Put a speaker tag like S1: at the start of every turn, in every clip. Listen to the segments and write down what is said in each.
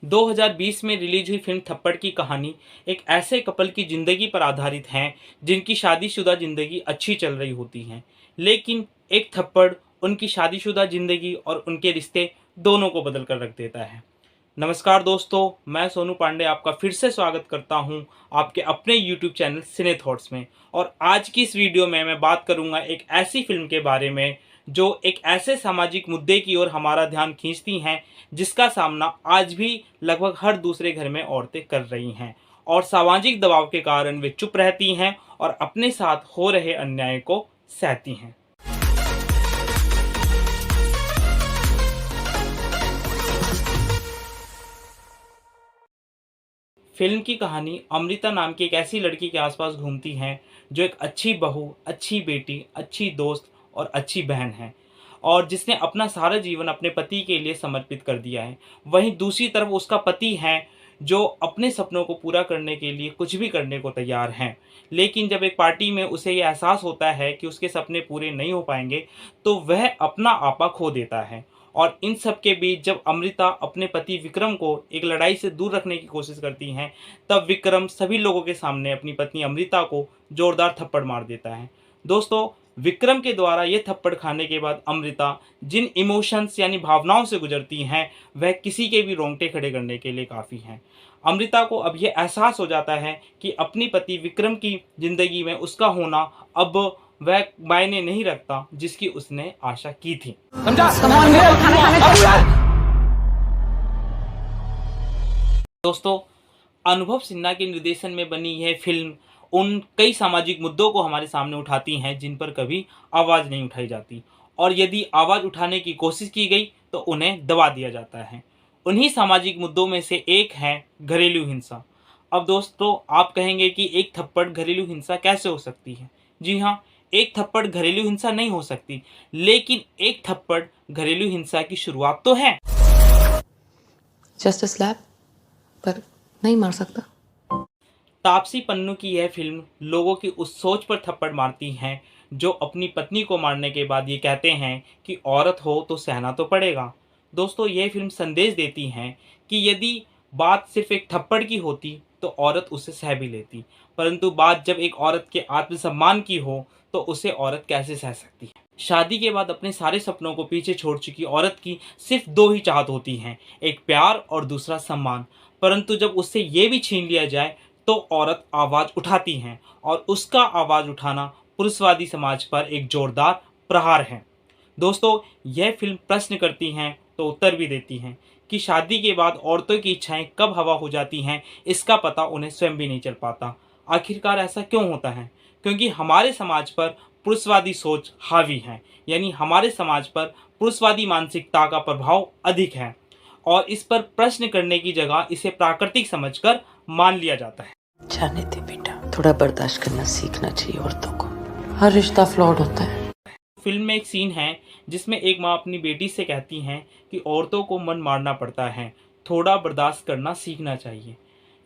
S1: 2020 में रिलीज हुई फिल्म थप्पड़ की कहानी एक ऐसे कपल की ज़िंदगी पर आधारित है जिनकी शादीशुदा ज़िंदगी अच्छी चल रही होती है, लेकिन एक थप्पड़ उनकी शादीशुदा ज़िंदगी और उनके रिश्ते दोनों को बदल कर रख देता है। नमस्कार दोस्तों, मैं सोनू पांडे आपका फिर से स्वागत करता हूं आपके अपने यूट्यूब चैनल सिने थॉट्स में। और आज की इस वीडियो में मैं बात करूंगा एक ऐसी फिल्म के बारे में जो एक ऐसे सामाजिक मुद्दे की ओर हमारा ध्यान खींचती हैं जिसका सामना आज भी लगभग हर दूसरे घर में औरतें कर रही हैं और सामाजिक दबाव के कारण वे चुप रहती हैं और अपने साथ हो रहे अन्याय को सहती हैं। फिल्म की कहानी अमृता नाम की एक ऐसी लड़की के आसपास घूमती है जो एक अच्छी बहू, अच्छी बेटी, अच्छी दोस्त और अच्छी बहन है और जिसने अपना सारा जीवन अपने पति के लिए समर्पित कर दिया है। वहीं दूसरी तरफ उसका पति है जो अपने सपनों को पूरा करने के लिए कुछ भी करने को तैयार हैं। लेकिन जब एक पार्टी में उसे ये एहसास होता है कि उसके सपने पूरे नहीं हो पाएंगे तो वह अपना आपा खो देता है। और इन सब के बीच जब अमृता अपने पति विक्रम को एक लड़ाई से दूर रखने की कोशिश करती हैं, तब विक्रम सभी लोगों के सामने अपनी पत्नी अमृता को जोरदार थप्पड़ मार देता है। दोस्तों, विक्रम के द्वारा ये थप्पड़ खाने के बाद अमृता जिन इमोशंस यानी भावनाओं से गुजरती हैं वह किसी के भी रोंगटे खड़े करने के लिए काफ़ी हैं। अमृता को अब ये एहसास हो जाता है कि अपनी पति विक्रम की ज़िंदगी में उसका होना अब वह मायने नहीं रखता जिसकी उसने आशा की थी। दोस्तों, अनुभव सिन्हा के निर्देशन में बनी यह फिल्म उन कई सामाजिक मुद्दों को हमारे सामने उठाती हैं जिन पर कभी आवाज़ नहीं उठाई जाती, और यदि आवाज़ उठाने की कोशिश की गई तो उन्हें दबा दिया जाता है। उन्हीं सामाजिक मुद्दों में से एक है घरेलू हिंसा। अब दोस्तों, आप कहेंगे कि एक थप्पड़ घरेलू हिंसा कैसे हो सकती है? जी हाँ, एक थप्पड़ घरेलू हिंसा नहीं हो सकती, लेकिन एक थप्पड़ घरेलू हिंसा की शुरुआत तो है।
S2: जस्ट अ स्लैप, पर नहीं मार सकता।
S1: तापसी पन्नू की यह फिल्म लोगों की उस सोच पर थप्पड़ मारती है जो अपनी पत्नी को मारने के बाद ये कहते हैं कि औरत हो तो सहना तो पड़ेगा। दोस्तों, यह फिल्म संदेश देती है कि यदि बात सिर्फ एक थप्पड़ की होती तो औरत उसे सह भी लेती, परंतु बात जब एक औरत के आत्मसम्मान की हो तो उसे औरत कैसे सह सकती है? शादी के बाद अपने सारे सपनों को पीछे छोड़ चुकी औरत की सिर्फ दो ही चाहत होती हैं, एक प्यार और दूसरा सम्मान। परंतु जब उससे ये भी छीन लिया जाए तो औरत आवाज़ उठाती हैं और उसका आवाज़ उठाना पुरुषवादी समाज पर एक जोरदार प्रहार है। दोस्तों, यह फिल्म प्रश्न करती हैं तो उत्तर भी देती हैं कि शादी के बाद औरतों की इच्छाएं कब हवा हो जाती हैं इसका पता उन्हें स्वयं भी नहीं चल पाता। आखिरकार ऐसा क्यों होता है? क्योंकि हमारे समाज पर पुरुषवादी सोच हावी है, यानी हमारे समाज पर पुरुषवादी मानसिकता का प्रभाव अधिक है और इस पर प्रश्न करने की जगह इसे प्राकृतिक समझकर मान लिया जाता है।
S2: जाने दे बेटा, थोड़ा बर्दाश्त करना सीखना चाहिए औरतों को। हर रिश्ता फ्लॉड होता है।
S1: फिल्म में एक सीन है जिसमें एक माँ अपनी बेटी से कहती हैं कि औरतों को मन मारना पड़ता है, थोड़ा बर्दाश्त करना सीखना चाहिए।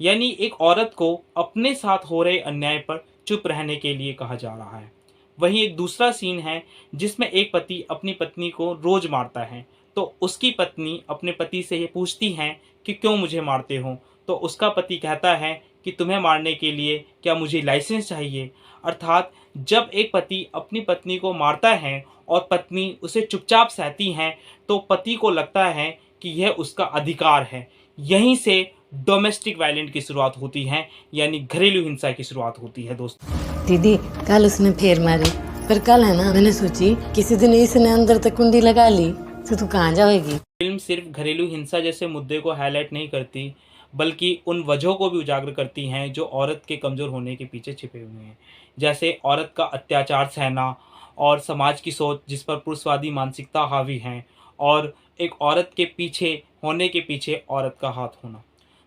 S1: यानी एक औरत को अपने साथ हो रहे अन्याय पर चुप रहने के लिए कहा जा रहा है। वहीं एक दूसरा सीन है जिसमें एक पति अपनी पत्नी को रोज मारता है, तो उसकी पत्नी अपने पति से ये पूछती हैं कि क्यों मुझे मारते हो? तो उसका पति कहता है कि तुम्हें मारने के लिए क्या मुझे लाइसेंस चाहिए? अर्थात जब एक पति अपनी पत्नी को मारता है और पत्नी उसे चुपचाप सहती हैं तो पति को लगता है कि यह उसका अधिकार है। यहीं से डोमेस्टिक वायलेंस की शुरुआत होती है, यानी घरेलू हिंसा की शुरुआत होती है। दोस्तों,
S3: दीदी, कल उसने फिर मारी, पर कल है ना, मैंने सोची किसी दिन इसने अंदर तक कुंडी लगा ली तो तू कहाँ जाएगी।
S1: फिल्म सिर्फ घरेलू हिंसा जैसे मुद्दे को हाईलाइट नहीं करती, बल्कि उन वजहों को भी उजागर करती हैं जो औरत के कमज़ोर होने के पीछे छिपे हुए हैं, जैसे औरत का अत्याचार सहना और समाज की सोच जिस पर पुरुषवादी मानसिकता हावी है, और एक औरत के पीछे होने के पीछे औरत का हाथ होना।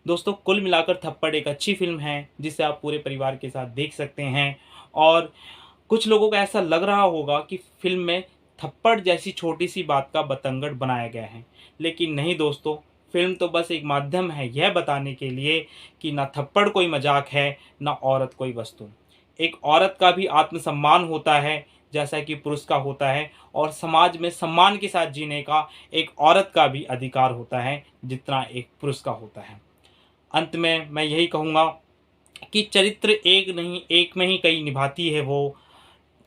S1: दोस्तों, कुल मिलाकर थप्पड़ एक अच्छी फिल्म है जिसे आप पूरे परिवार के साथ देख सकते हैं। और कुछ लोगों को ऐसा लग रहा होगा कि फिल्म में थप्पड़ जैसी छोटी सी बात का बतंगड़ बनाया गया है, लेकिन नहीं दोस्तों, फिल्म तो बस एक माध्यम है यह बताने के लिए कि ना थप्पड़ कोई मजाक है, ना औरत कोई वस्तु। एक औरत का भी आत्मसम्मान होता है, जैसा कि पुरुष का होता है, और समाज में सम्मान के साथ जीने का एक औरत का भी अधिकार होता है जितना एक पुरुष का होता है। अंत में मैं यही कहूँगा कि चरित्र एक नहीं, एक में ही कई निभाती है वो।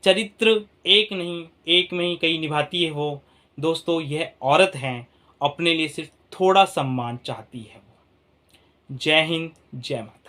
S1: चरित्र एक नहीं, एक में ही कई निभाती है वो। दोस्तों, यह औरत हैं, अपने लिए सिर्फ थोड़ा सम्मान चाहती है वो। जय हिंद, जय माता।